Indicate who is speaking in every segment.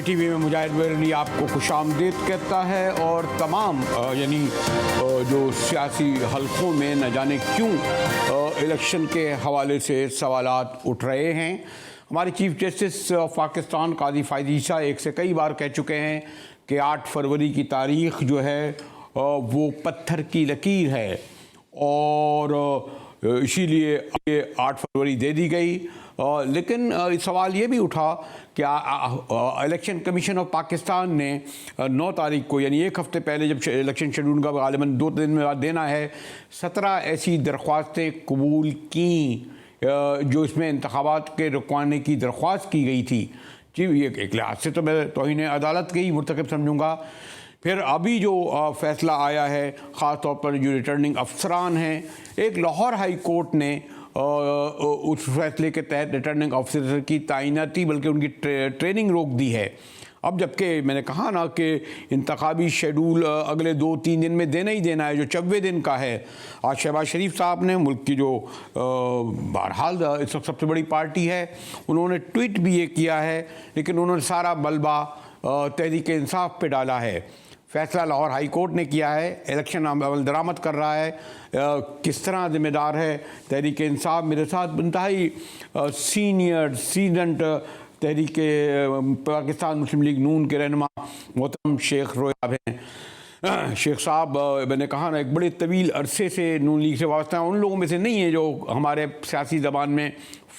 Speaker 1: TV में मुजाहिद बरेली आपको खुशामदीद कहता है और तमाम यानी जो सियासी हलकों में न जाने क्यों इलेक्शन के हवाले से सवालात उठ रहे हैं। हमारे चीफ जस्टिस ऑफ पाकिस्तान काजी फ़ाइज़ ईसा एक से कई बार कह चुके हैं कि 8 फरवरी की तारीख़ जो है वो पत्थर की लकीर है और इसीलिए 8 फरवरी दे दी गई। लेकिन सवाल ये भी उठा कि इलेक्शन कमीशन ऑफ पाकिस्तान ने 9 तारीख को यानी एक हफ़्ते पहले जब इलेक्शन शेड्यूल का गालिबन 2 दिन में बाद देना है 17 ऐसी दरख्वास्तें कबूल की जो इसमें इंतखाबात के रुकवाने की दरख्वास्त की गई थी। जी ये एक लिहाज से तो मैं तौहीन अदालत के ही मुर्तकब समझूँगा। फिर अभी जो फ़ैसला आया है ख़ास तौर पर जो रिटर्निंग अफसरान हैं, एक लाहौर हाई कोर्ट ने उस फैसले के तहत रिटर्निंग ऑफिसर की तैनाती बल्कि उनकी ट्रेनिंग रोक दी है। अब जबकि मैंने कहा ना कि इंतखाबी शेड्यूल अगले 2-3 दिन में देना ही देना है, जो 24 दिन का है। आज शहबाज शरीफ साहब ने, मुल्क की जो बहरहाल इस वक्त सबसे बड़ी पार्टी है, उन्होंने ट्वीट भी ये किया है, लेकिन उन्होंने सारा बलबा तहरीक इंसाफ पे डाला है। फैसला लाहौर हाई कोर्ट ने किया है, इलेक्शन अमल दरामद कर रहा है। किस तरह जिम्मेदार है तहरीक इंसाफ। मेरे साथ इंतहाई सीनियर सीडेंट तहरीक पाकिस्तान मुस्लिम लीग नून के रहनुमा मोहतरम शेख रोयाब हैं। शेख साहब, मैंने कहा ना एक बड़े तवील अरसे से नून लीग से वास्ता है, उन लोगों में से नहीं है जो हमारे सियासी ज़बान में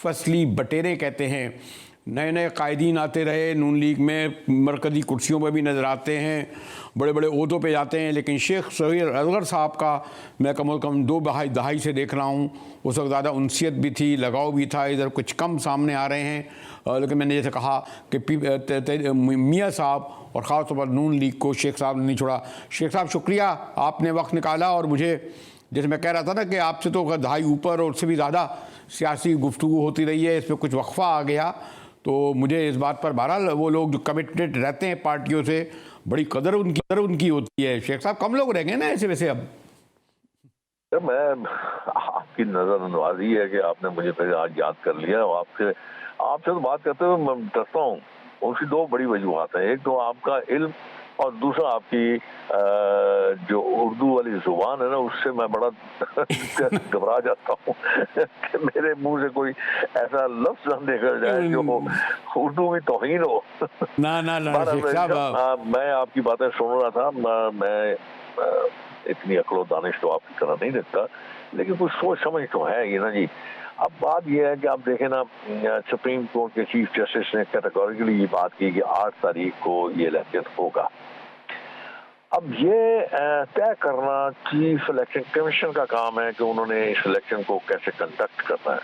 Speaker 1: फसली बटेरे कहते हैं। नए नए कायदीन आते रहे नून लीग में, मरकज़ी कुर्सियों पर भी नज़र आते हैं, बड़े बड़े ओहदों पे जाते हैं, लेकिन शेख सहीर असगर साहब का मैं कम अज़ कम 2 दहाई से देख रहा हूँ। उस वक्त ज़्यादा उनसियत भी थी, लगाव भी था, इधर कुछ कम सामने आ रहे हैं। लेकिन मैंने जैसे कहा कि मियाँ साहब और ख़ास तौर पर नून लीग को शेख साहब ने नहीं छोड़ा। शेख साहब शुक्रिया, आपने वक्त निकाला और मुझे जैसे मैं कह रहा था ना कि आपसे तो दहाई ऊपर और उससे भी ज़्यादा सियासी गुफ्तगू होती रही है, इस पर कुछ वक्फ़ा आ गया तो मुझे इस बात पर बहरहाल वो लोग जो कमिटेड रहते हैं पार्टियों से बड़ी कदर उनकी होती है। शेख साहब कम लोग रह गए ना ऐसे वैसे अब।
Speaker 2: मैं आपकी नजर अंदाजी है कि आपने मुझे फिर आज याद कर लिया। आपसे तो बात करते हुए मैं डरता हूँ। उसकी 2 बड़ी वजूहत हैं, एक तो आपका इल्म और दूसरा आपकी जो उर्दू वाली जुबान है ना, उससे मैं बड़ा घबरा जाता हूँ कि मेरे मुंह से कोई ऐसा लफ्ज ना निकल जाए जो उर्दू में तौहीन हो।
Speaker 1: ना ना ना शेख साहब,
Speaker 2: मैं आपकी बातें सुन रहा था। मैं इतनी अक्ल दानिश तो आपकी तरह नहीं रखता, लेकिन कुछ सोच समझ तो है ये ना जी। अब बात यह है कि आप देखें ना, सुप्रीम कोर्ट के चीफ जस्टिस ने कैटेगोरिकली ये बात की कि 8 तारीख को ये इलेक्शन होगा। अब ये तय करना चीफ इलेक्शन कमीशन का काम है कि उन्होंने इस इलेक्शन को कैसे कंडक्ट करना है।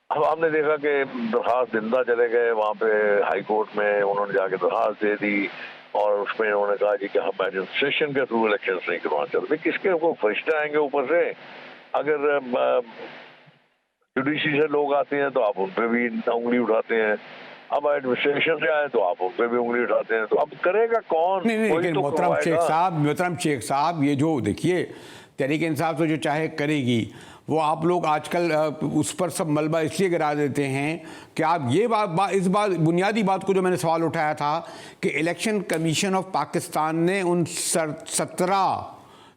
Speaker 2: अब आपने देखा कि दरखास्त जिंदा चले गए वहाँ पे हाई कोर्ट में, उन्होंने जाके दरखास्त दे दी और उसमें उन्होंने कहा जी कि हम एडमिनिस्ट्रेशन के थ्रू इलेक्शन नहीं करवाना चाहते। किसके वो फरिश्ते आएंगे ऊपर से? अगर जुडिशरी से लोग आते हैं तो आप उन पर भी उंगली उठाते हैं, अब एडमिनिस्ट्रेशन से आए तो आप उन पर भी उंगली उठाते हैं। तो अब करेगा कौन?
Speaker 1: नहीं लेकिन तो मोहतरम शेख साहब ये जो देखिए तहरीक इंसाफ तो जो चाहे करेगी, वो आप लोग आजकल उस पर सब मलबा इसलिए गिरा देते हैं कि आप ये इस बात बुनियादी बात को जो मैंने सवाल उठाया था कि इलेक्शन कमीशन ऑफ पाकिस्तान ने उन 17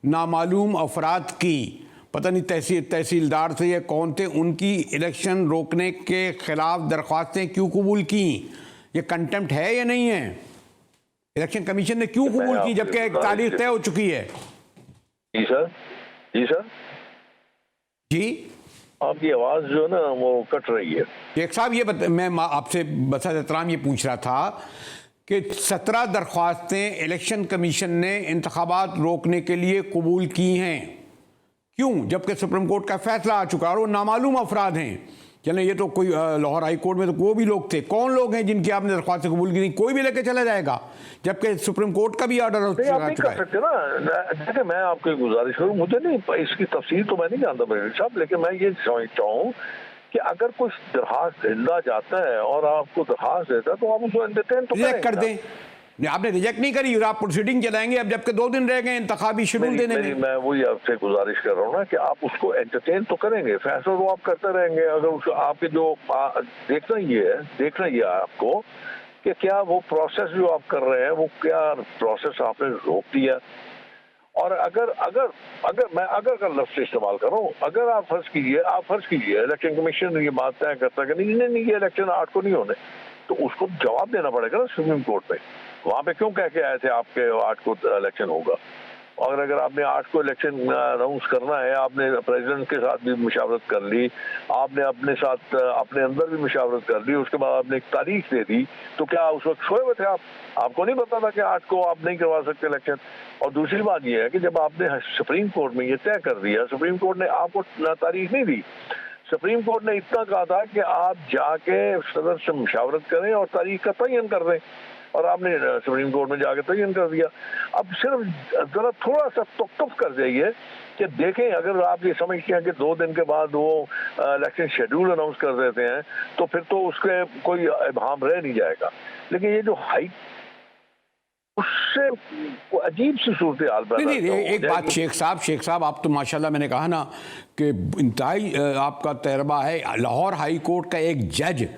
Speaker 1: नामालूम अफराद की, पता नहीं तहसीलदार थे या कौन थे, उनकी इलेक्शन रोकने के खिलाफ दरख्वास्तें क्यों कबूल की? ये कंटेम्प्ट है या नहीं है? इलेक्शन कमीशन ने क्यों कबूल की जबकि एक तारीख तय हो चुकी है?
Speaker 2: जी सर, जी सर,
Speaker 1: जी
Speaker 2: आपकी आवाज जो है ना वो कट रही है।
Speaker 1: शेख साहब ये मैं आपसे बस एहतराम ये पूछ रहा था कि 17 दरख्वास्तें इलेक्शन कमीशन ने इंतखाबात रोकने के लिए कबूल की हैं, क्यों? जबकि सुप्रीम कोर्ट का फैसला आ चुका है और वो नामालूम अफराद हैं। चलें ये तो कोई लाहौर हाई कोर्ट में तो वो भी लोग थे, कौन लोग हैं जिनकी आपने दरख्वास्त कबूल की नहीं? कोई भी लेके चला जाएगा जबकि सुप्रीम कोर्ट का भी ऑर्डर हो चुका है।
Speaker 2: कर सकते ना। देखिए मैं आपको गुजारिश करूँ, मुझे नहीं इसकी तफसील तो मैं नहीं जानता मेरे साहब, लेकिन मैं ये समझता हूँ कि अगर कुछ दरखास्त जिंदा जाता है और आपको दरखास्त देता है तो आप उसको एंटरटेन तो कर दें।
Speaker 1: आपने रिजेक्ट नहीं करी, आप प्रोसीडिंग चलाएंगे। अब जबकि 2 दिन रह गए इंतखाबी शेड्यूल देने में।
Speaker 2: मैं वही आपसे गुजारिश कर रहा हूँ ना कि आप उसको एंटरटेन तो करेंगे, फैसला तो आप करते रहेंगे। अगर उसको आपके जो देखना ये है आपको कि कि क्या वो प्रोसेस जो आप कर रहे हैं वो क्या प्रोसेस आपने रोक दिया। और अगर अगर अगर मैं अगर का लफ्ज इस्तेमाल करूं, अगर आप फर्ज कीजिए इलेक्शन कमीशन ये बात तय करता है कि नहीं ये इलेक्शन 8 को नहीं होने, तो उसको जवाब देना पड़ेगा ना सुप्रीम कोर्ट में। वहां पे क्यों कह के आए थे आपके 8 को इलेक्शन होगा। और अगर आपने 8 को इलेक्शन अनाउंस करना है, आपने प्रेसिडेंट के साथ भी मुशावरत कर ली, आपने अपने साथ अपने अंदर भी मुशावरत कर ली, उसके बाद आपने एक तारीख दे दी, तो क्या उस वक्त सोए हुए थे आप? आपको नहीं पता था कि 8 को आप नहीं करवा सकते इलेक्शन। और दूसरी बात यह है कि जब आपने सुप्रीम कोर्ट में ये तय कर दिया, सुप्रीम कोर्ट ने आपको तारीख नहीं दी, सुप्रीम कोर्ट ने इतना कहा था कि आप जाके सदर से मुशावरत करें और तारीख का तयन कर दें, और आपने सुप्रीम कोर्ट में जाके तयन कर दिया। अब सिर्फ जरा थोड़ा सा तुफ कर जाइए कि देखें, अगर आप ये समझते हैं कि 2 दिन के बाद वो इलेक्शन शेड्यूल अनाउंस कर देते हैं तो फिर तो उसके कोई इबाम रह नहीं जाएगा। लेकिन ये जो हाई उससे अजीब सी सूरत हाल पैदा
Speaker 1: नहीं, एक बात शेख साहब आप तो माशाल्लाह, मैंने कहा ना कि इंतहाई आपका तजर्बा है। लाहौर हाई कोर्ट का एक जज,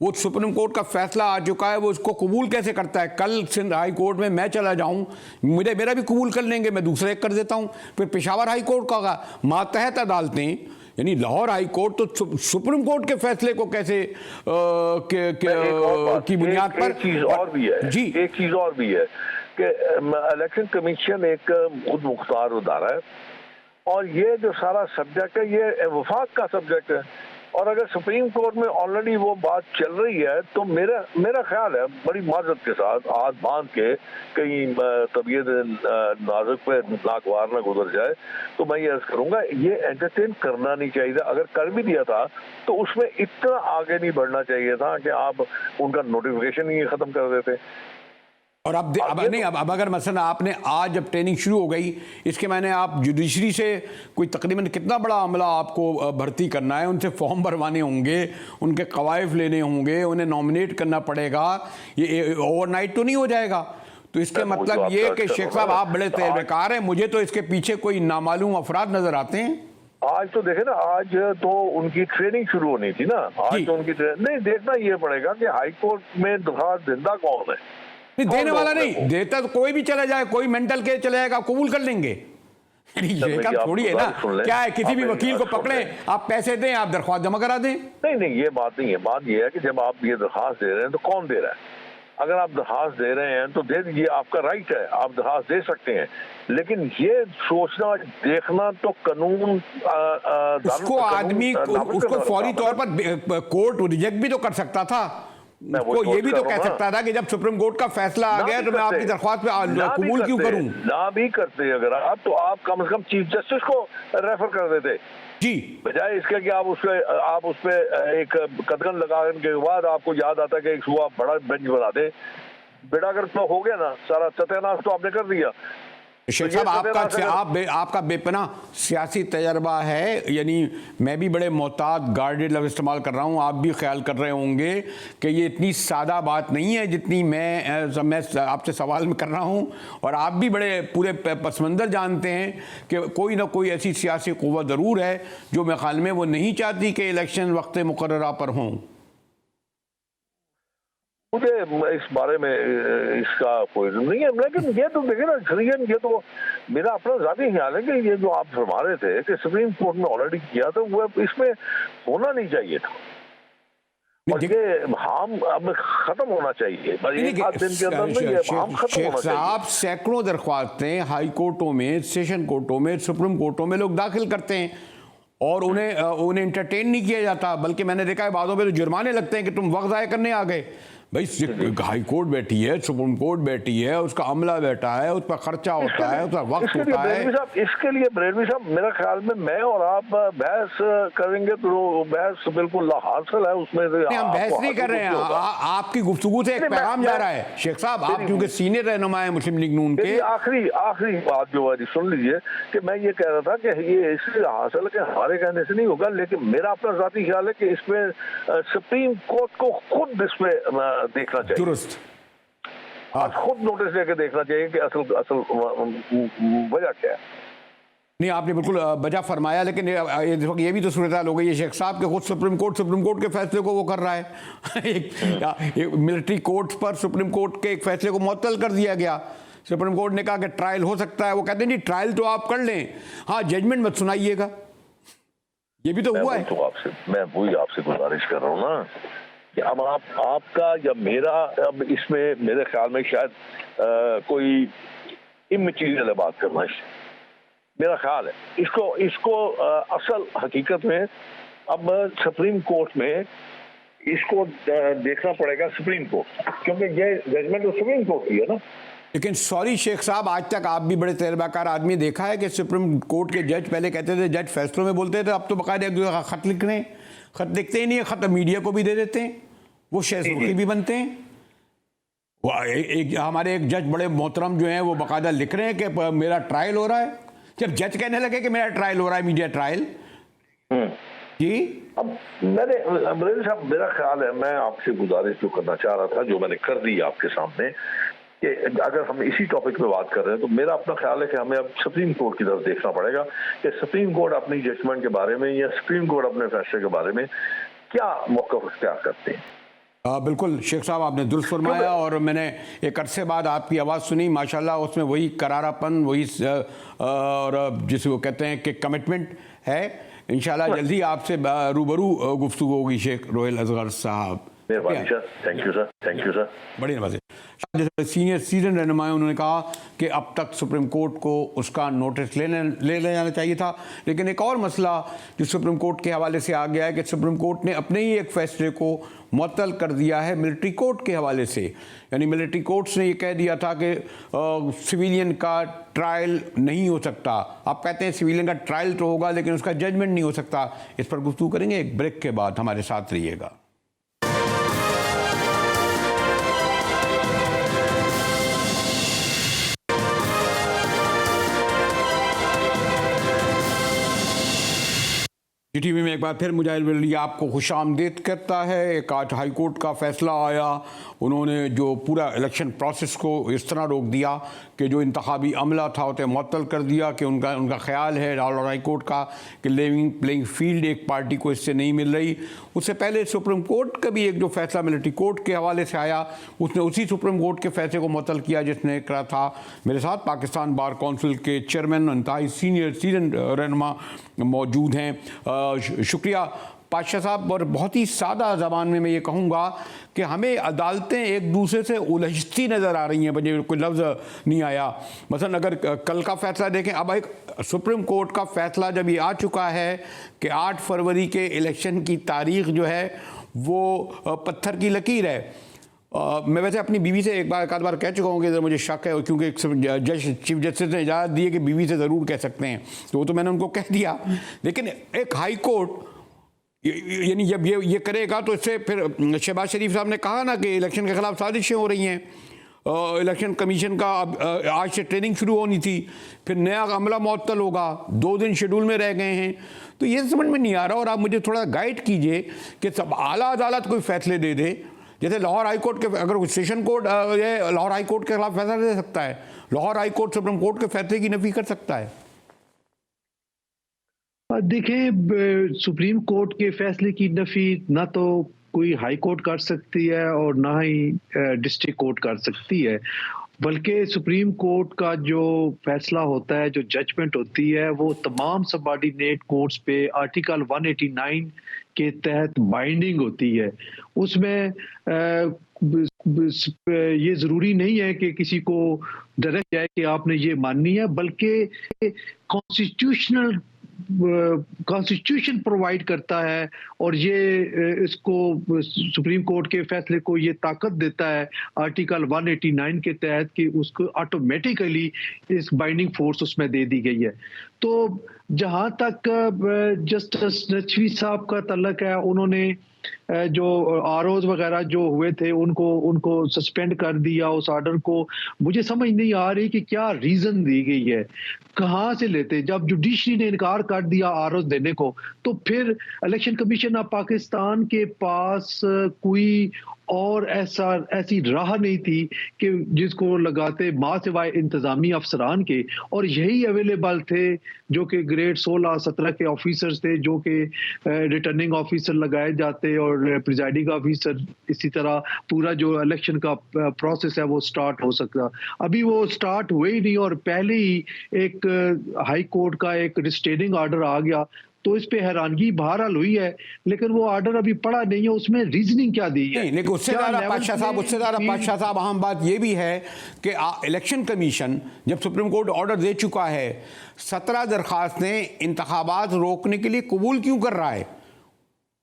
Speaker 1: वो सुप्रीम कोर्ट का फैसला आ चुका है, वो उसको कबूल कैसे करता है? कल सिंध हाई कोर्ट में मैं चला जाऊं, मेरा भी कबूल कर लेंगे, मैं दूसरा एक कर देता हूं। फिर पेशावर हाई कोर्ट का मातहत अदालतें, यानी लाहौर हाई कोर्ट तो सुप्रीम कोर्ट के फैसले को कैसे की बुनियाद पर।
Speaker 2: एक चीज और भी है
Speaker 1: जी,
Speaker 2: एक चीज और भी है कि इलेक्शन कमीशन एक खुद मुख्तार इदारा है, और ये जो सारा सब्जेक्ट है ये वफाक का सब्जेक्ट है। और अगर सुप्रीम कोर्ट में ऑलरेडी वो बात चल रही है तो मेरा ख्याल है, बड़ी माजरत के साथ हाथ बांध के कहीं तबीयत नाजुक पे नागवार ना गुजर जाए, तो मैं ये अर्ज करूंगा ये एंटरटेन करना नहीं चाहिए था। अगर कर भी दिया था तो उसमें इतना आगे नहीं बढ़ना चाहिए था कि आप उनका नोटिफिकेशन ही खत्म कर देते।
Speaker 1: और अब अगर मसलन आपने आज जब ट्रेनिंग शुरू हो गई, इसके मैंने आप जुडिशरी से कोई तकरीबन कितना बड़ा अमला आपको भर्ती करना है, उनसे फॉर्म भरवाने होंगे, उनके कवायफ लेने होंगे, उन्हें नॉमिनेट करना पड़ेगा, ये ओवरनाइट तो नहीं हो जाएगा। तो इसके मतलब ये कि शेख साहब आप बड़े तजर्बेकार हैं, मुझे तो इसके पीछे कोई नामालूम अफराद नजर आते हैं।
Speaker 2: आज तो देखे ना, आज तो उनकी ट्रेनिंग शुरू होनी थी ना, आज तो उनकी नहीं, देखना ये पड़ेगा कि हाई कोर्ट में दरखास्त जिंदा कौन है।
Speaker 1: नहीं, देने वाला नहीं, देता तो कोई भी चला जाए, कोई मेंटल केस चला जाएगा, कबूल कर लेंगे। थोड़ी है ना, क्या है किसी भी वकील को पकड़े, आप पैसे दें, आप दरख्वास्त जमा करा दें।
Speaker 2: नहीं, ये बात नहीं है। बात ये है कि जब आप ये दरखास्त दे रहे हैं तो कौन दे रहा है? अगर आप दरखास्त दे रहे हैं तो दे दीजिए, आपका राइट है, आप दरखास्त दे सकते हैं। लेकिन ये सोचना देखना तो कानून
Speaker 1: उसको आदमी उसको फौरी तौर पर कोर्ट रिजेक्ट भी तो कर सकता था। वो ये भी तो कह सकता था कि जब सुप्रीम कोर्ट का फैसला आ गया तो मैं आपकी दरख्वास्त पे कबूल क्यों करूं।
Speaker 2: ना भी करते अगर आप, तो आप कम से कम चीफ जस्टिस को रेफर कर देते
Speaker 1: जी,
Speaker 2: बजाय इसके कि आप उस पे एक कदगन लगाने के बाद आपको याद आता है कि एक सुबह बड़ा बेंच बना दे। बेड़ा अगर तो हो गया ना, सारा सत्यानाश तो आपने कर दिया।
Speaker 1: शेख साहब आपका बेपना सियासी तजर्बा है, यानी मैं भी बड़े मोहतात गार्डेड लफ्ज़ इस्तेमाल कर रहा हूँ, आप भी ख्याल कर रहे होंगे कि ये इतनी सादा बात नहीं है जितनी मैं आपसे सवाल में कर रहा हूँ। और आप भी बड़े पूरे पस मंज़र जानते हैं कि कोई ना कोई ऐसी सियासी क़ुव्वत ज़रूर है जो मेरे ख्याल में वो नहीं चाहती कि इलेक्शन वक्त मुकर्ररा पर हों।
Speaker 2: मुझे इस बारे में इसका कोई नहीं है, लेकिन ये तो देखिए ना शरीयन, ये तो मेरा अपना ज़ाती ख्याल है कि ये जो आप फरमा रहे थे कि सुप्रीम कोर्ट में ऑलरेडी किया था, वो इसमें होना नहीं चाहिए था, और ये हाम अब खत्म होना चाहिए। एक आध दिन के अंदर ये हाम खत्म होना चाहिए।
Speaker 1: आप सैकड़ों दरख्वास्तें हाई कोर्टों में, सेशन कोर्टों में, सुप्रीम कोर्टों में लोग दाखिल करते हैं और उन्हें एंटरटेन नहीं किया जाता, बल्कि मैंने देखा है बातों पे तो जुर्माने लगते हैं कि तुम वक्त ज़ाया करने आ गए। भाई हाई कोर्ट बैठी है, सुप्रीम कोर्ट बैठी है, उसका अमला बैठा है, उस पर खर्चा होता है, उसका वक्त होता है।
Speaker 2: इसके लिए ब्रेलवी साहब मेरा ख्याल में मैं और आप बहस करेंगे तो बहस बिल्कुल लाहासिल है उसमें।
Speaker 1: हम बहस नहीं कर रहे हैं, आपकी गुफ्तगू से एक पैगाम जा रहा है शेख साहब, आप क्योंकि सीनियर रहनुमा है मुस्लिम लीग नून के।
Speaker 2: आखिरी बात जो है सुन लीजिए कि मैं ये कह रहा था कि ये इसलिए हासिल है कि हमारे कहने से नहीं होगा, लेकिन मेरा अपना ज़ाती ख्याल है कि इसमें सुप्रीम कोर्ट को खुद इसमें देखना चाहिए,
Speaker 1: दुरुस्त,
Speaker 2: खुद नोटिस लेके देखना चाहिए कि असल वजह क्या है।
Speaker 1: नहीं, आपने बिल्कुल बजा फरमाया, लेकिन ये भी तो सूरत हाल हो गई है शेख साहब के खुद सुप्रीम कोर्ट के फैसले को वो कर रहा है एक मिलिट्री कोर्ट पर सुप्रीम कोर्ट के एक फैसले को मुअत्तल कर दिया गया। सुप्रीम कोर्ट ने कहा कि ट्रायल हो सकता है, वो कहते हैं नहीं ट्रायल तो आप कर लें, हाँ जजमेंट मत सुनाइएगा। ये भी तो हुआ है।
Speaker 2: तो मैं वही आपसे गुजारिश कर रहा हूँ ना कि अब आपका या मेरा, अब इसमें मेरे ख्याल में शायद कोई इमैटीरियल है बात करना, मेरा ख्याल है। इसको असल हकीकत में अब सुप्रीम कोर्ट में इसको देखना पड़ेगा, सुप्रीम कोर्ट, क्योंकि ये जजमेंट तो सुप्रीम कोर्ट की है ना।
Speaker 1: लेकिन सॉरी शेख साहब, आज तक आप भी बड़े तजर्बाकार आदमी, देखा है कि सुप्रीम कोर्ट के जज पहले कहते थे जज फैसलों में बोलते थे, अब तो बाकायदा एक दूसरे का खत लिख रहे हैं। खत लिखते ही नहीं है, खत मीडिया को भी दे देते हैं, वो शेर भी बनते हैं। हमारे एक जज बड़े मोहतरम जो हैं वो बाकायदा लिख रहे हैं कि मेरा ट्रायल हो रहा है। जब जज कहने लगे कि मेरा ट्रायल हो रहा है, मीडिया ट्रायल जी।
Speaker 2: अब मेरा ख्याल है, मैं आपसे गुजारिश जो करना चाह रहा था, जो मैंने कर दी आपके सामने, कि अगर हम इसी टॉपिक पे बात कर रहे हैं तो मेरा अपना ख्याल है कि हमें अब सुप्रीम कोर्ट की तरफ देखना पड़ेगा कि सुप्रीम कोर्ट अपनी जजमेंट के बारे में या सुप्रीम कोर्ट अपने फैसले के बारे में क्या मौक़िफ़ इख्तियार करते हैं।
Speaker 1: बिल्कुल शेख साहब, आपने दुरुस्त फरमाया, और मैंने एक अरसे बाद आपकी आवाज़ सुनी, माशाल्लाह उसमें वही करारापन, वही और जिसे वो कहते हैं कि कमिटमेंट है। इंशाल्लाह जल्दी आपसे रूबरू गुफ्तगू होगी शेख रोहेल असगर साहब।
Speaker 2: मेहरबानी sir, thank you sir, thank you sir,
Speaker 1: बड़ी नवाज़। जैसे सीनियर सीजन रहनुमा उन्होंने कहा कि अब तक सुप्रीम कोर्ट को उसका नोटिस ले जाना चाहिए था। लेकिन एक और मसला जो सुप्रीम कोर्ट के हवाले से आ गया है कि सुप्रीम कोर्ट ने अपने ही एक फैसले को मुअत्तल कर दिया है मिलिट्री कोर्ट के हवाले से। यानी मिलिट्री कोर्ट्स ने ये कह दिया था कि सिविलियन का ट्रायल नहीं हो सकता। आप कहते हैं सिविलियन का ट्रायल तो होगा लेकिन उसका जजमेंट नहीं हो सकता। इस पर गुफ्तगू करेंगे एक ब्रेक के बाद, हमारे साथ रहिएगा। टीवी में एक बार फिर मुजाहिद वली आपको खुशामदीद करता है। एक आज हाई कोर्ट का फैसला आया, उन्होंने जो पूरा इलेक्शन प्रोसेस को इस तरह रोक दिया कि जो इंतखाबी अमला था उसे मुअत्तल कर दिया कि उनका ख्याल है लाहौर हाई कोर्ट का कि लेवलिंग प्लेइंग फील्ड एक पार्टी को इससे नहीं मिल रही। उससे पहले सुप्रीम कोर्ट का भी एक जो फैसला मिलिट्री कोर्ट के हवाले से आया, उसने उसी सुप्रीम कोर्ट के फैसले को मुअत्तल किया जिसने करा था। मेरे साथ पाकिस्तान बार काउंसिल के चेयरमैन इंतहाई सीनियर सीजन रहनुमा मौजूद हैं। शुक्रिया पातशाह साहब। और बहुत ही सादा ज़बान में मैं ये कहूँगा कि हमें अदालतें एक दूसरे से उलझती नज़र आ रही हैं, मुझे कोई लफ्ज़ नहीं आया। मसलन अगर कल का फैसला देखें, अब एक सुप्रीम कोर्ट का फैसला जब ये आ चुका है कि 8 फरवरी के इलेक्शन की तारीख़ जो है वो पत्थर की लकीर है। मैं वैसे अपनी बीवी से एक आध बार कह चुका हूँ कि मुझे शक है, क्योंकि चीफ जस्टिस ने इजाज़त दी है कि बीवी से ज़रूर कह सकते हैं, तो वो तो मैंने उनको कह दिया। लेकिन एक हाई कोर्ट यानी जब ये करेगा तो इससे फिर शहबाज शरीफ साहब ने कहा ना कि इलेक्शन के ख़िलाफ़ साजिशें हो रही हैं। इलेक्शन कमीशन का अब आज से ट्रेनिंग शुरू होनी थी, फिर नया अमला मुअत्तल होगा, 2 दिन शेड्यूल में रह गए हैं। तो ये समझ में नहीं आ रहा, और आप मुझे थोड़ा गाइड कीजिए कि सब आला अदालत कोई फैसले दे दे। जैसे लाहौर हाई कोर्ट के, अगर session court Lahore high court के खिलाफ फैसला दे सकता है, Lahore high court supreme court के फैसले की नफी कर सकता है।
Speaker 3: देखिए, सुप्रीम कोर्ट के फैसले की नफी ना तो कोई हाई कोर्ट कर सकती है और ना ही डिस्ट्रिक्ट कोर्ट कर सकती है, बल्कि सुप्रीम कोर्ट का जो फैसला होता है, जो जजमेंट होती है, वो तमाम सबऑर्डिनेट कोर्ट्स पे आर्टिकल 189 के तहत बाइंडिंग होती है। उसमें ये ज़रूरी नहीं है कि किसी को डायरेक्ट जाए कि आपने ये माननी है, बल्कि कॉन्स्टिट्यूशन प्रोवाइड करता है और ये इसको सुप्रीम कोर्ट के फैसले को ये ताकत देता है आर्टिकल 189 के तहत कि उसको ऑटोमेटिकली इस बाइंडिंग फोर्स उसमें दे दी गई है। तो जहां तक जस्टिस नकवी साहब का तल्लक है, उन्होंने जो आरओज वगैरह जो हुए थे उनको सस्पेंड कर दिया। उस ऑर्डर को मुझे समझ नहीं आ रही कि क्या रीजन दी गई है, कहां से लेते। जब जुडिशरी ने इनकार कर दिया आरओज देने को, तो फिर इलेक्शन कमीशन ऑफ पाकिस्तान के पास कोई और ऐसी राह नहीं थी कि जिसको लगाते माँ सिवाय इंतजामी अफसरान के, और यही अवेलेबल थे जो कि ग्रेड 16-17 के ऑफिसर्स थे, जो कि रिटर्निंग ऑफिसर लगाए जाते और प्रिजाइडिंग ऑफिसर, इसी तरह पूरा जो इलेक्शन का प्रोसेस है वो स्टार्ट हो सकता। अभी वो स्टार्ट हुए ही नहीं और पहले ही एक हाई कोर्ट का एक रिस्ट्रेनिंग ऑर्डर आ गया, तो इस पे हैरानगी बहरहाल हुई है, लेकिन वो ऑर्डर अभी पड़ा नहीं है, उसमें रीजनिंग क्या दी है।
Speaker 1: नहीं, लेकिन उससे ज़्यादा पातशाह साहब अहम बात ये भी है कि इलेक्शन कमीशन जब सुप्रीम कोर्ट ऑर्डर दे चुका है, 17 दरखास्तें इंतखाबात रोकने के लिए कबूल क्यों कर रहा है?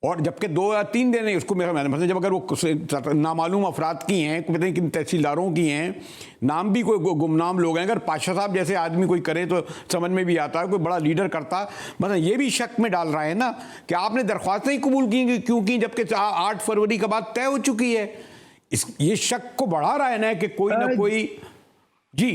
Speaker 1: और जबकि 2 या 3 दिन है उसको, मेरा मतलब जब अगर वो नामालूम अफराद की हैं, पता नहीं किन तहसीलदारों की हैं, नाम भी कोई गुमनाम लोग हैं, अगर पातशाह साहब जैसे आदमी कोई करे तो समझ में भी आता है, कोई बड़ा लीडर करता, मतलब ये भी शक में डाल रहा है ना कि आपने दरख्वास्तें ही कबूल की क्यों की, जबकि 8 फरवरी के बाद तय हो चुकी है। ये शक को बढ़ा रहा है ना कि कोई ना कोई। जी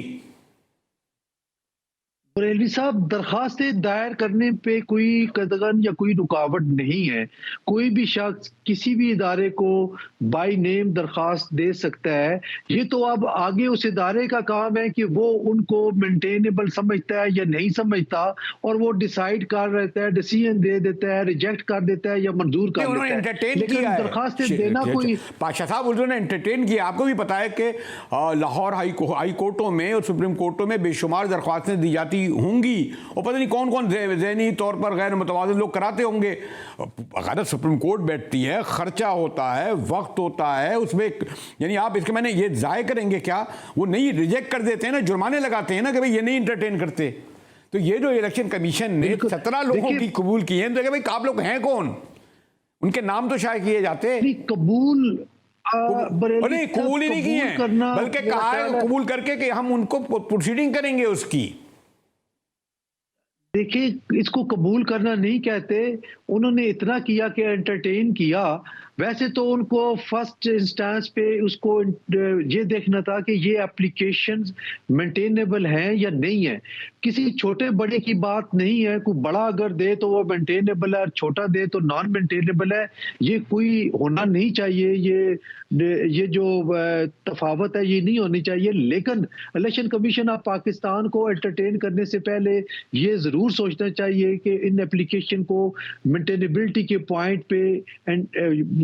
Speaker 3: बरेलवी साहब, दरखास्तें दायर करने पे कोई कदगन या कोई रुकावट नहीं है। कोई भी शख्स किसी भी इदारे को बाय नेम दरखास्त दे सकता है। ये तो अब आगे उस इदारे का काम है कि वो उनको मेंटेनेबल समझता है या नहीं समझता, और वो डिसाइड कर रहता है, डिसीजन दे देता है, रिजेक्ट कर देता है या मंजूर कर देता है।
Speaker 1: एंटरटेन
Speaker 3: लेकिन
Speaker 1: किया
Speaker 3: दरखास्तें देना कोई,
Speaker 1: पातशाह साहब उन्होंने एंटरटेन किया। आपको भी पता है कि लाहौर हाई कोर्टों में और सुप्रीम कोर्टों में बेशुमार दरख्वास्तें दी जाती होंगी, और पता नहीं कौन कौन ज़हनी तौर पर गैर मुतवाज़िन लोग कराते होंगे। अगर सुप्रीम कोर्ट बैठती है, खर्चा होता है, वक्त होता है उसमें, यानी आप इसके मैंने ये ज़ाय करेंगे क्या? वो नहीं रिजेक्ट कर देते हैं ना, जुर्माने लगाते हैं ना कि भाई ये नहीं इंटरटेन करते। तो ये जो इलेक्शन कमीशन ने 17 लोगों की कबूल किए हैं, तो भाई आप लोग हैं कौन? उनके नाम तो शायद किए जाते।
Speaker 3: कबूल
Speaker 1: नहीं, कबूल ही नहीं किए, बल्कि कहा है कबूल करके कि हम उनको प्रोसीडिंग करेंगे उसकी।
Speaker 3: देखिए, इसको कबूल करना नहीं कहते, उन्होंने इतना किया कि एंटरटेन किया। वैसे तो उनको फर्स्ट इंस्टेंस पे उसको ये देखना था कि ये एप्लीकेशंस मेंटेनेबल हैं या नहीं है। किसी छोटे बड़े की बात नहीं है, कोई बड़ा अगर दे तो वो मेंटेनेबल है और छोटा दे तो नॉन मेंटेनेबल है, ये कोई होना नहीं चाहिए। ये जो तफावत है ये नहीं होनी चाहिए। लेकिन इलेक्शन कमीशन ऑफ पाकिस्तान को एंटरटेन करने से पहले ये जरूर सोचना चाहिए कि इन एप्लीकेशन को मेंटेनेबिलिटी के पॉइंट पे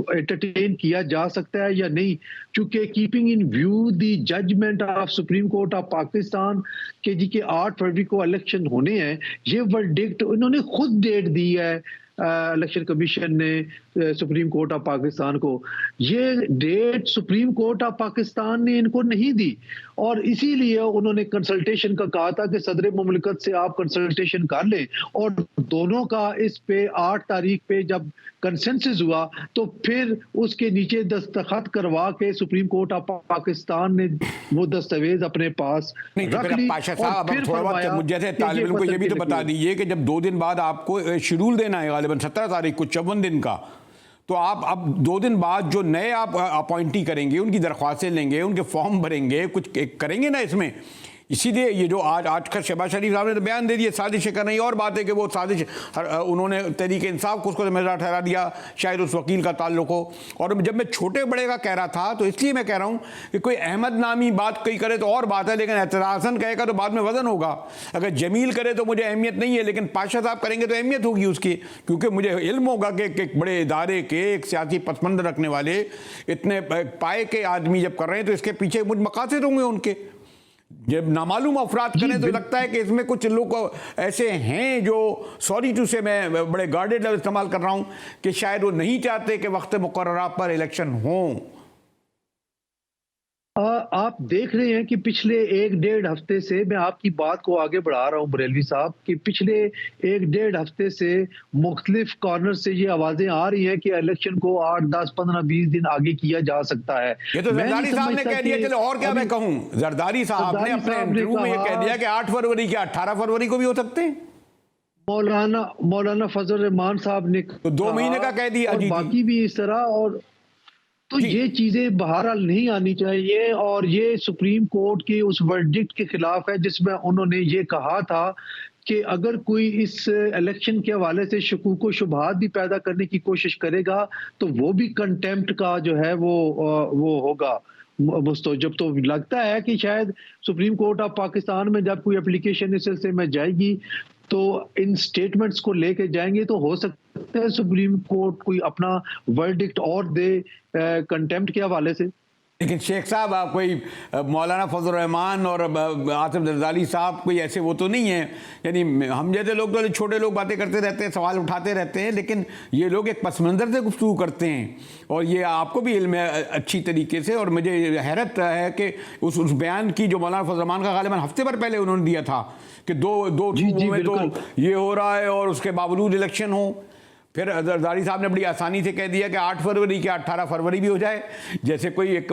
Speaker 3: एंटरटेन किया जा सकता है या नहीं, चूंकि keeping in view the judgment of supreme court of Pakistan के जी के 8 फरवरी को इलेक्शन होने हैं। ये वर्डिक्ट उन्होंने खुद डेट दी है इलेक्शन कमीशन ने सुप्रीम कोर्ट ऑफ पाकिस्तान को। ये date supreme court of Pakistan ने इनको नहीं दी, और इसीलिए उन्होंने कंसल्टेशन का कहा था कि सदर मुमलिकत से आप कंसल्टेशन कर लें, और दोनों का इस पे 8 तारीख पे जब कंसेंसस हुआ तो फिर उसके नीचे दस्तखत करवा के सुप्रीम कोर्ट ऑफ पाकिस्तान ने वो दस्तावेज अपने पास रख ली।
Speaker 1: पाशा साहब, अब थोड़ा बहुत मुझे जैसे तालिब इल्म को ये भी तो बता दीजिए कि जब 2 दिन बाद आपको शेड्यूल देना है, गालिबन 17 तारीख को 54 दिन का, तो आप अब 2 दिन बाद जो नए आप अपॉइंटी करेंगे, उनकी दरख्वास्तें लेंगे, उनके फॉर्म भरेंगे, कुछ करेंगे ना इसमें। इसीलिए ये जो आज का शहबाज शरीफ साहब ने तो बयान दे दिया साजिश कर रही, और बात है कि वो साजिश उन्होंने तहरीक इंसाफ को उसको जिम्मेदार ठहरा दिया, शायद उस वकील का ताल्लुक हो। और जब मैं छोटे बड़े का कह रहा था तो इसलिए मैं कह रहा हूँ कि कोई अहमद नामी बात कोई करे तो और बात है, लेकिन एतराज़न कहेगा तो बाद में वजन होगा। अगर जमील करे तो मुझे अहमियत नहीं है, लेकिन पाशा साहब करेंगे तो अहमियत होगी उसकी, क्योंकि मुझे इल्म होगा कि एक बड़े इदारे के एक सियासी पसमंद रखने वाले इतने पाए के आदमी जब कर रहे हैं तो इसके पीछे मुझ मकासद होंगे उनके। जब नामालूम अफराद करें तो लगता है कि इसमें कुछ लोग ऐसे हैं जो, सॉरी टू से मैं बड़े गार्डेड लफ्ज़ इस्तेमाल कर रहा हूं, कि शायद वो नहीं चाहते कि वक्त मुकर्ररा पर इलेक्शन हो।
Speaker 3: आप देख रहे हैं कि पिछले 1-1.5 हफ्ते से, मैं आपकी बात को आगे बढ़ा रहा हूं बरेलवी साहब, कि पिछले 1-1.5 हफ्ते से मुख्तलिफ कॉर्नर से ये आवाजें आ रही हैं कि इलेक्शन को 8, 10, 15, 20 दिन आगे किया जा सकता है।
Speaker 1: ये तो जरदारी साहब ने कह दिया, चलो और क्या मैं कहूं, जरदारी साहब ने अपने इंटरव्यू में ये कह दिया कि 8 फरवरी क्या 18 फरवरी को भी हो सकते हैं।
Speaker 3: मौलाना फजल रहमान साहब ने
Speaker 1: तो 2 महीने का कह दिया,
Speaker 3: और बाकी भी इस तरह। और तो ये चीजें बहरहाल नहीं आनी चाहिए, और ये सुप्रीम कोर्ट के उस वर्डिक्ट के खिलाफ है जिसमें उन्होंने ये कहा था कि अगर कोई इस इलेक्शन के हवाले से शकूक व शुबहात भी पैदा करने की कोशिश करेगा तो वो भी कंटेम्प्ट का जो है वो होगा मुस्तो। जब तो लगता है कि शायद सुप्रीम कोर्ट ऑफ पाकिस्तान में जब कोई एप्लीकेशन इस सिलसिले में जाएगी तो इन स्टेटमेंट्स को लेके जाएंगे तो हो सकता है सुप्रीम कोर्ट कोई अपना वर्डिक्ट और दे कंटेम्प्ट के हवाले से।
Speaker 1: लेकिन शेख साहब आप कोई मौलाना फजल रहमान और आसिफ जरदारी साहब कोई ऐसे वो तो नहीं है, यानी हम जैसे लोग तो छोटे लोग बातें करते रहते हैं, सवाल उठाते रहते हैं, लेकिन ये लोग एक पस मंज़र से गुफ्तगू करते हैं और ये आपको भी इल्म है अच्छी तरीके से। और मुझे हैरत है कि उस बयान की जो मौलाना फजल रहमान का गालिबन हफ्ते भर पहले उन्होंने दिया था कि दो सूबों में तो ये हो रहा है और उसके बावजूद इलेक्शन हो। फिर जरदारी साहब ने बड़ी आसानी से कह दिया कि 8 फरवरी के 18 फरवरी भी हो जाए, जैसे कोई एक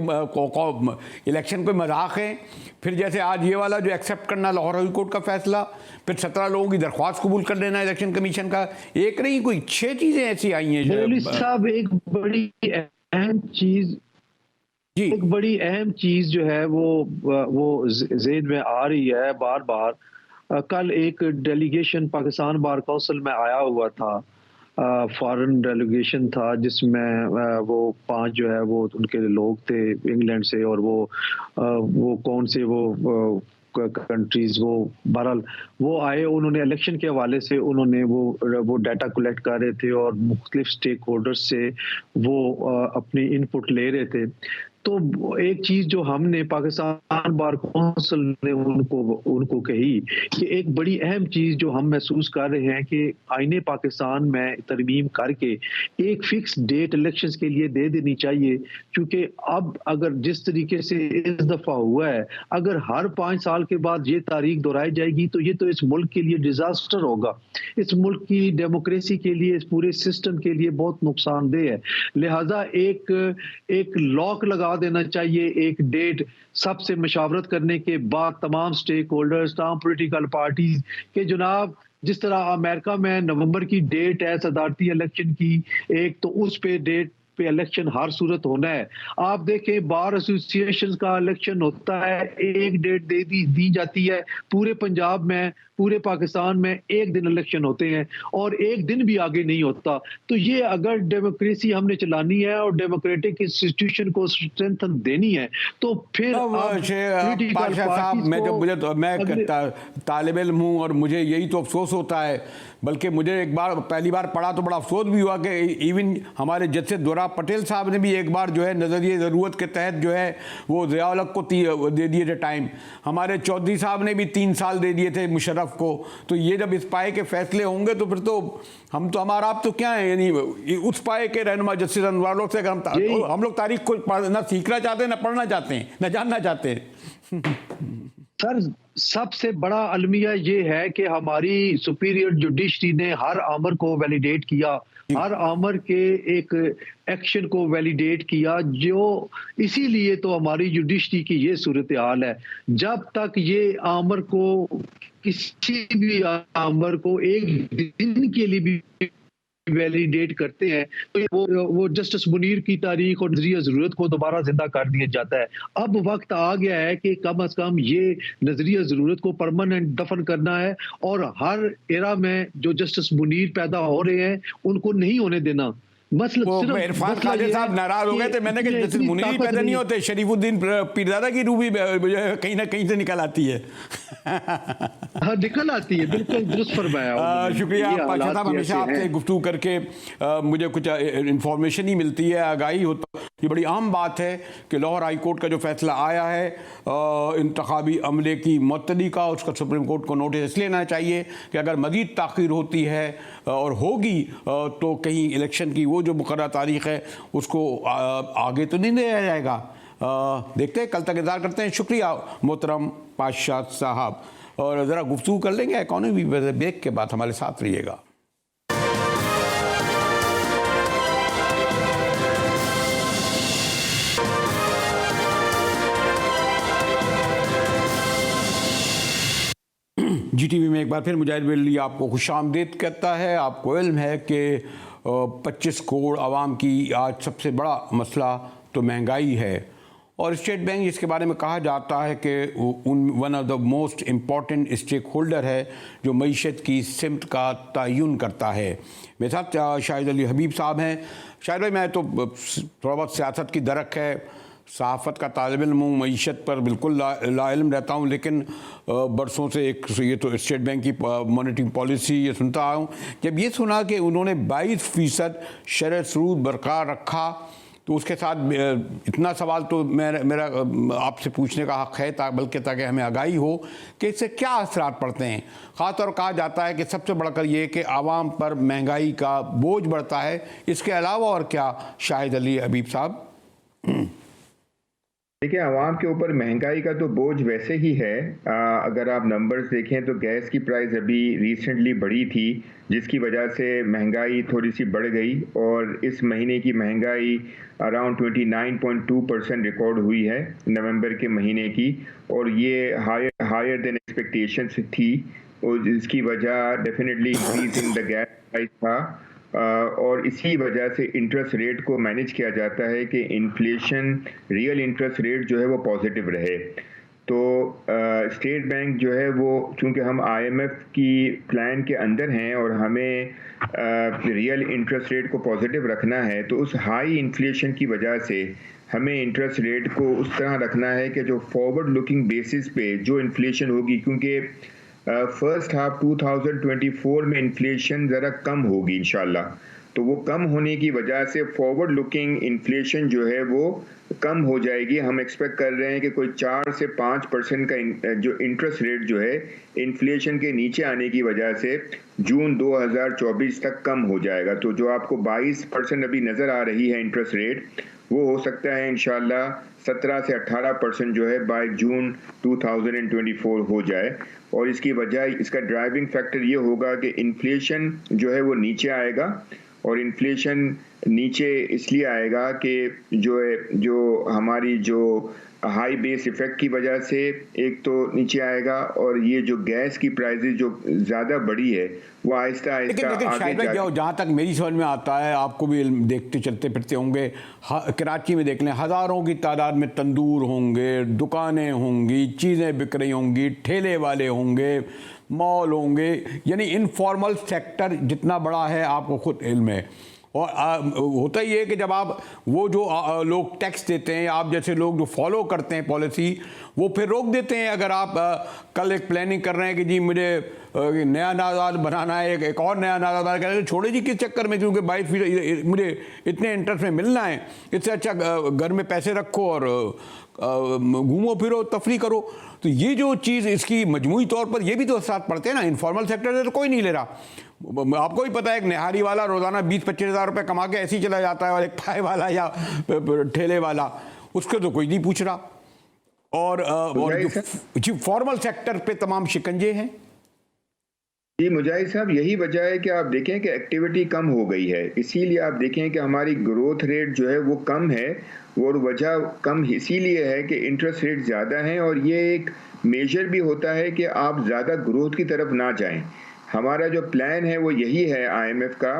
Speaker 1: इलेक्शन कोई मजाक है। फिर जैसे आज ये वाला जो एक्सेप्ट करना लाहौर हाई कोर्ट का फैसला, फिर 17 लोगों की दरख्वास्त कबूल कर लेना इलेक्शन कमीशन का, एक नहीं कोई 6 चीज़ें ऐसी आई हैं।
Speaker 3: साहब एक बड़ी अहम चीज़ जो है वो ज़हन में आ रही है बार बार। कल एक डेलीगेशन पाकिस्तान बार काउंसिल में आया हुआ था, फॉरेन डेलीगेशन था, जिसमें वो 5 जो है वो उनके लोग थे इंग्लैंड से, और वो कौन से वो कंट्रीज वो बहरहाल वो आए। उन्होंने इलेक्शन के हवाले से उन्होंने वो डाटा कलेक्ट कर रहे थे और मुख्तलिफ स्टेक होल्डर्स से वो अपनी इनपुट ले रहे थे। तो एक चीज जो हमने पाकिस्तान बार काउंसिल ने उनको कही कि एक बड़ी अहम चीज जो हम महसूस कर रहे हैं कि आईने पाकिस्तान में तरमीम करके एक फिक्स डेट इलेक्शंस के लिए दे देनी चाहिए, क्योंकि अब अगर जिस तरीके से इस दफा हुआ है, अगर हर 5 साल के बाद ये तारीख दोहराई जाएगी तो ये तो इस मुल्क के लिए डिजास्टर होगा, इस मुल्क की डेमोक्रेसी के लिए, इस पूरे सिस्टम के लिए बहुत नुकसानदेह है। लिहाजा एक लॉक लगा देना चाहिए, एक डेट सबसे मशावरत करने के बाद तमाम स्टेक होल्डर्स, तमाम पॉलिटिकल पार्टीज के, जनाब जिस तरह अमेरिका में नवंबर की डेट है सदारती इलेक्शन की एक, तो उस पे डेट पे इलेक्शन हर सूरत होना है। आप देखें बार एसोसिएशन का इलेक्शन होता है, एक डेट दी जाती है, पूरे पंजाब में पूरे पाकिस्तान में एक दिन इलेक्शन होते हैं और एक दिन भी आगे नहीं होता। तो ये अगर डेमोक्रेसी हमने चलानी है और डेमोक्रेटिक इंस्टीट्यूशन को स्ट्रेंथन देनी है तो फिर
Speaker 1: मैं तालिब इल्म हूँ और मुझे यही तो अफसोस होता है, बल्कि मुझे एक बार पहली बार पढ़ा तो बड़ा अफसोस भी हुआ कि इवन हमारे जस्टिस दोरा पटेल साहब ने भी एक बार जो है नज़रिए ज़रूरत के तहत जो है वो ज़िया-उल हक को दे दिए थे टाइम, हमारे चौधरी साहब ने भी 3 साल दे दिए थे मुशर्रफ को। तो ये जब इस पाए के फैसले होंगे तो फिर तो हमारा आप तो क्या है, यानी उस पाए के रहनुमा जस्टिस अनवर से अगर हम लोग तारीख को ना सीखना चाहते हैं, ना पढ़ना चाहते हैं, ना जानना चाहते हैं।
Speaker 3: सर सबसे बड़ा अलमिया ये है कि हमारी सुपीरियर जुडिशरी ने हर आमर को वैलिडेट किया, हर आमर के एक एक्शन को वैलिडेट किया, जो इसीलिए तो हमारी जुडिशरी की ये सूरत हाल है। जब तक ये आमर को किसी भी आमर को एक दिन के लिए भी वैलिडेट करते हैं तो वो जस्टिस मुनीर की तारीख और नजरिया जरूरत को दोबारा जिंदा कर दिया जाता है। अब वक्त आ गया है कि कम अज कम ये नजरिया जरूरत को परमानेंट दफन करना है और हर एरा में जो जस्टिस मुनीर पैदा हो रहे हैं उनको नहीं होने देना।
Speaker 1: मसला इरफान ख्वाजा साहब नाराज हो गए थे, मैंने कहा जस्टिस मुनीर ही पैदा नहीं होते, शरीफुद्दीन पीरजादा की रूह भी कहीं ना कहीं से निकल आती है।
Speaker 3: हाँ निकल आती है, बिल्कुल दुरुस्त फरमाया।
Speaker 1: शुक्रिया पाशा साहब, हमेशा आपसे गुफ्तगू करके मुझे कुछ इंफॉर्मेशन ही मिलती है, आगाही होता। ये बड़ी अहम बात है कि लाहौर हाई कोर्ट का जो फैसला आया है इंतखाबी अमले की मुअत्तली का, उसका सुप्रीम कोर्ट को नोटिस इसलिए लेना चाहिए कि अगर मज़ीद ताख़ीर होती है और होगी तो कहीं इलेक्शन की वो जो मुकर्रर तारीख़ है उसको आगे तो नहीं ले जाएगा। देखते हैं, कल तक इंतज़ार करते हैं। शुक्रिया मोहतरम पाशा साहब, और ज़रा गुफ्तगू कर लेंगे इकॉनमी ब्रेक के बाद, हमारे साथ रहिएगा। GTV में एक बार फिर मुजाहिद बेली आपको खुशामदीद कहता है। आपको इल्म है कि 25 करोड़ आवाम की आज सबसे बड़ा मसला तो महंगाई है, और स्टेट बैंक जिसके बारे में कहा जाता है कि one of the most important stakeholder है जो मईशत की सिमत का तयन करता है। मेरे साथ शाहिद अली हबीब साहब हैं। शाहिद भाई, मैं तो थोड़ा बहुत सियासत की दरक है, सहाफ़त का तालिब इल्म हूँ, मईशत पर बिल्कुल लाइल्म रहता हूँ, लेकिन बरसों से ये तो स्टेट बैंक की मॉनेटरी पॉलिसी ये सुनता आया हूँ। जब ये सुना कि उन्होंने 22% शरह सूद बरकरार रखा तो उसके साथ इतना सवाल तो मेरा आपसे पूछने का हक़ है, बल्कि ताकि हमें आगाही हो कि इससे क्या असरात पड़ते हैं। ख़ासतौर कहा जाता है कि सबसे बढ़कर ये कि आवाम पर महंगाई का बोझ बढ़ता है, इसके अलावा और क्या शाहिद अली हबीब साहब?
Speaker 4: देखिए, आवाम के ऊपर महंगाई का तो बोझ वैसे ही है। अगर आप नंबर्स देखें तो गैस की प्राइस अभी रिसेंटली बढ़ी थी, जिसकी वजह से महंगाई थोड़ी सी बढ़ गई और इस महीने की महंगाई अराउंड 29.2% रिकॉर्ड हुई है नवंबर के महीने की, और ये हायर देन एक्सपेक्टेशंस थी, और इसकी वजह definitely increase in the gas price था। और इसी वजह से इंटरेस्ट रेट को मैनेज किया जाता है कि इन्फ्लेशन रियल इंटरेस्ट रेट जो है वो पॉजिटिव रहे। तो स्टेट बैंक जो है वो, चूंकि हम IMF की प्लान के अंदर हैं और हमें रियल इंटरेस्ट रेट को पॉजिटिव रखना है, तो उस हाई इन्फ्लेशन की वजह से हमें इंटरेस्ट रेट को उस तरह रखना है कि जो फॉरवर्ड लुकिंग बेसिस पे जो इन्फ्लेशन होगी, क्योंकि फर्स्ट हाफ 2024 में इन्फ्लेशन ज़रा कम होगी इंशाल्लाह, तो वो कम होने की वजह से फॉरवर्ड लुकिंग इन्फ्लेशन जो है वो कम हो जाएगी। हम एक्सपेक्ट कर रहे हैं कि कोई 4 से 5% का जो इंटरेस्ट रेट जो है इन्फ्लेशन के नीचे आने की वजह से जून 2024 तक कम हो जाएगा। तो जो आपको 22% अभी नज़र आ रही है इंटरेस्ट रेट, वो हो सकता है इंशाल्लाह 17 से 18% जो है बाय जून 2024 हो जाए। और इसकी वजह, इसका ड्राइविंग फैक्टर ये होगा कि इन्फ्लेशन जो है वो नीचे आएगा, और इन्फ्लेशन नीचे इसलिए आएगा कि जो हमारी जो हाई बेस इफेक्ट की वजह से एक तो नीचे आएगा, और ये जो गैस की प्राइसेस जो ज़्यादा बढ़ी है वो आहिस्ता आहिस्ता आगे जाके,
Speaker 1: जहाँ तक मेरी समझ में आता है, आपको भी देखते चलते फिरते होंगे, कराची में देख लें, हज़ारों की तादाद में तंदूर होंगे, दुकानें होंगी, चीज़ें बिक रही होंगी, ठेले वाले होंगे, मॉल होंगे, यानी इनफॉर्मल सेक्टर जितना बड़ा है आपको खुद इल्म है। और होता ही है कि जब आप वो जो लोग टैक्स देते हैं, आप जैसे लोग जो फॉलो करते हैं पॉलिसी, वो फिर रोक देते हैं। अगर आप कल एक प्लानिंग कर रहे हैं कि जी मुझे नया नादाद बनाना है, एक और नया नादाद बनाना, कह रहे हैं छोड़े जी किस चक्कर में, क्योंकि 22% मुझे इतने इंटरेस्ट में मिलना है, इससे अच्छा घर में पैसे रखो और घूमो फिरो, तफरी करो। तो ये जो चीज़, इसकी मजमूई तौर पर ये भी तो असरात पड़ते हैं ना। इनफॉर्मल सेक्टर से तो कोई नहीं ले रहा। आपको भी पता है, एक निहारी वाला रोज़ाना 20-25 हज़ार रुपये कमा के ऐसे ही चला जाता है, और एक पाए वाला या ठेले वाला, उसके तो कोई नहीं पूछ रहा। और जो फॉर्मल सेक्टर पे तमाम शिकंजे हैं।
Speaker 4: जी मुजाहिद साहब, यही वजह है कि आप देखें कि एक्टिविटी कम हो गई है, इसीलिए आप देखें कि हमारी ग्रोथ रेट जो है वो कम है, और वजह कम इसीलिए है कि इंटरेस्ट रेट ज़्यादा हैं, और ये एक मेजर भी होता है कि आप ज़्यादा ग्रोथ की तरफ ना जाएं। हमारा जो प्लान है वो यही है IMF का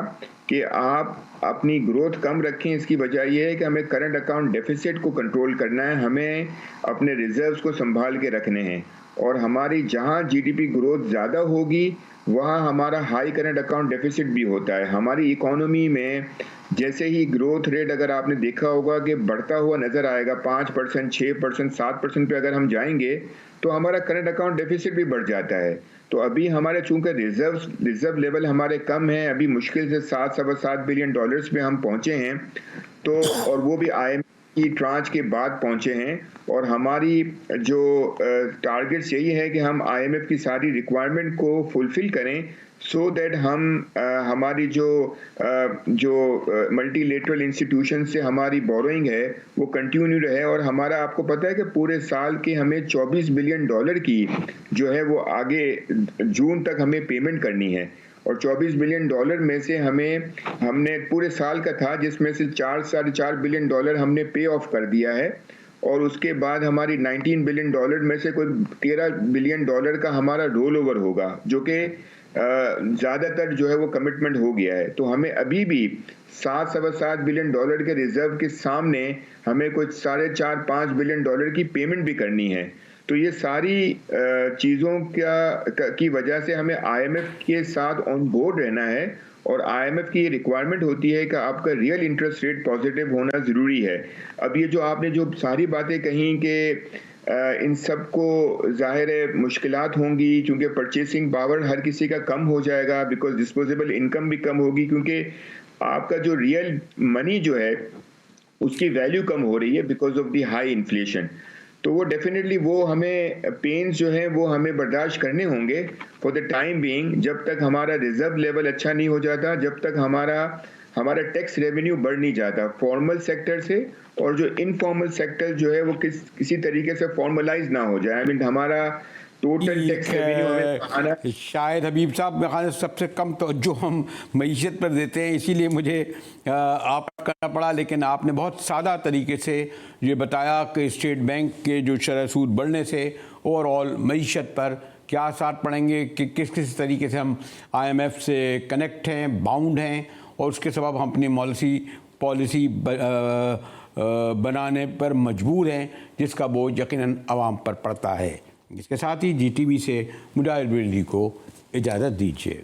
Speaker 4: कि आप अपनी ग्रोथ कम रखें। इसकी वजह यह है कि हमें करंट अकाउंट डेफिसिट को कंट्रोल करना है, हमें अपने रिजर्व्स को संभाल के रखने हैं, और हमारी जहां GDP ग्रोथ ज़्यादा होगी वहाँ हमारा हाई करंट अकाउंट डेफिसिट भी होता है। हमारी इकोनॉमी में जैसे ही ग्रोथ रेट, अगर आपने देखा होगा कि बढ़ता हुआ नज़र आएगा, 5%, 6%, 7% पे अगर हम जाएंगे तो हमारा करंट अकाउंट डेफिसिट भी बढ़ जाता है। तो अभी हमारे चूंकि रिजर्व लेवल हमारे कम है, अभी मुश्किल से $7 बिलियन पे हम पहुंचे हैं, तो और वो भी IMF की ट्रांच के बाद पहुंचे हैं, और हमारी जो टारगेट्स यही है कि हम IMF की सारी रिक्वायरमेंट को फुलफिल करें, सो दैट हम हमारी जो मल्टीलेटरल इंस्टीट्यूशन से हमारी बोरोइंग है वो कंटिन्यू रहे। और हमारा, आपको पता है कि पूरे साल की हमें $24 बिलियन की जो है वो आगे जून तक हमें पेमेंट करनी है, और $24 बिलियन में से हमने पूरे साल का था, जिसमें से $4-4.5 बिलियन हमने पे ऑफ कर दिया है, और उसके बाद हमारी $19 बिलियन में से कोई $13 बिलियन का हमारा रोल ओवर होगा, जो कि ज़्यादातर जो है वो कमिटमेंट हो गया है। तो हमें अभी भी 7-7.25 बिलियन डॉलर के रिजर्व के सामने हमें कुछ 4.5-5 बिलियन डॉलर की पेमेंट भी करनी है। तो ये सारी चीज़ों की वजह से हमें IMF के साथ ऑन बोर्ड रहना है, और IMF की ये रिक्वायरमेंट होती है कि आपका रियल इंटरेस्ट रेट पॉजिटिव होना ज़रूरी है। अब ये जो आपने जो सारी बातें कही कि इन सब को ज़ाहिर है मुश्किलात होंगी, क्योंकि परचेसिंग पावर हर किसी का कम हो जाएगा, बिकॉज डिस्पोजेबल इनकम भी कम होगी, क्योंकि आपका जो रियल मनी जो है उसकी वैल्यू कम हो रही है because of the high inflation. तो वो डेफिनेटली वो हमें पेन्स जो हैं वो हमें बर्दाश्त करने होंगे फॉर द टाइम बीइंग, जब तक हमारा रिजर्व लेवल अच्छा नहीं हो जाता, जब तक हमारा टैक्स रेवेन्यू बढ़ नहीं जाता फॉर्मल सेक्टर से, और जो इनफॉर्मल सेक्टर जो है वो किसी तरीके से फॉर्मलाइज ना हो जाए। आई मीन हमारा टोटल टैक्स रेवेन्यू हमें आना।
Speaker 1: शायद हबीब साहब मेरे ख्याल से सबसे कम तो जो हम मईशत पर देते हैं, इसीलिए मुझे आप करना पड़ा, लेकिन आपने बहुत सादा तरीके से ये बताया कि स्टेट बैंक के जो शरह सूद बढ़ने से ओवरऑल मईशत पर क्या असर पड़ेंगे, कि किस किस तरीके से हम IMF से कनेक्ट हैं, बाउंड हैं, और उसके सबब हम अपनी पॉलिसी बनाने पर मजबूर हैं, जिसका बोझ यकीनन आवाम पर पड़ता है। इसके साथ ही GTV से मुजाहिर बिल्ली को इजाज़त दीजिए।